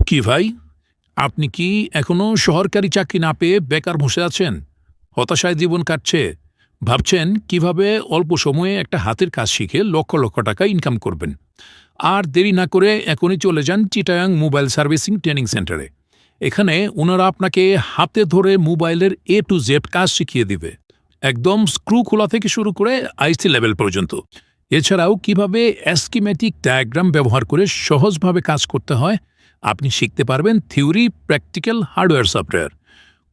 কি ভাই, আপনি কি এখনো সরকারি চাকরি না পেয়ে বেকার বসে আছেন? হতাশায় জীবন কাটছে। ভাবছেন কিভাবে অল্প সময়ে একটা হাতের কাজ শিখে লক্ষ লক্ষ টাকা ইনকাম করবেন। আর দেরি না করে এখনই চলে যান চিটাগাং মোবাইল সার্ভিসিং ট্রেনিং সেন্টারে। এখানে ওনারা আপনাকে হাতে ধরে মোবাইলের A to Z কাজ শিখিয়ে দিবে, একদম স্ক্রু খোলা থেকে শুরু করে আইসি লেভেল পর্যন্ত। এছাড়াও কিভাবে অ্যাস্কিমেটিক ডায়াগ্রাম ব্যবহার করে সহজভাবে কাজ করতে হয় আপনি শিখতে পারবেন। Theory, practical, hardware, software.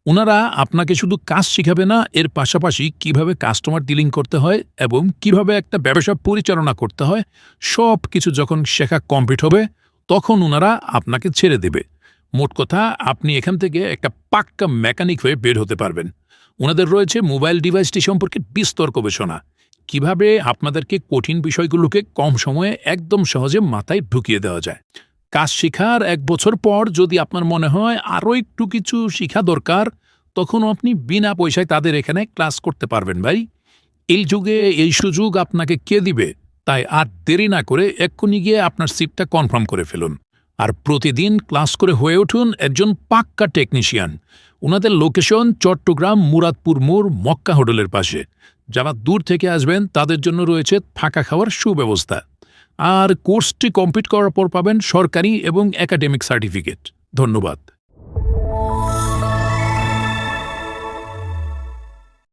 ওনারা আপনাকে শুধু কাজ শিখাবে না, এর পাশাপাশি কিভাবে কাস্টমার ডিলিং করতে হয় এবং কিভাবে একটা ব্যবসা পরিচালনা করতে হয়, সব কিছু যখন শেখা কমপ্লিট হবে তখন ওনারা আপনাকে ছেড়ে দেবে। মোট কথা, আপনি এখান থেকে একটা পাক্কা মেকানিক হয়ে বের হতে পারবেন। ওনাদের রয়েছে মোবাইল ডিভাইসটি সম্পর্কে বিস্তর গবেষণা, কিভাবে আপনাদেরকে কঠিন বিষয়গুলোকে কম সময়ে একদম সহজে মাথায় ঢুকিয়ে দেওয়া যায়। কাজ শেখার 1 বছর পর যদি আপনার মনে হয় আরও একটু কিছু শিখা দরকার, তখন আপনি বিনা পয়সায় তাদের এখানে ক্লাস করতে পারবেন ভাই। এই যুগে এই সুযোগ আপনাকে কে দিবে? তাই আর দেরি না করে এক্ষুনি গিয়ে আপনার সিটটা কনফার্ম করে ফেলুন। আর প্রতিদিন ক্লাস করে হয়ে উঠুন একজন পাক্কা টেকনিশিয়ান। ওনাদের লোকেশন চট্টগ্রাম মুরাদপুর মোড় মক্কা হোটেলের পাশে। যারা দূর থেকে আসবেন তাদের জন্য রয়েছে থাকা খাওয়ার সুব্যবস্থা। আর কোর্সটি কমপ্লিট করার পর পাবেন সরকারি এবং একাডেমিক সার্টিফিকেট। ধন্যবাদ।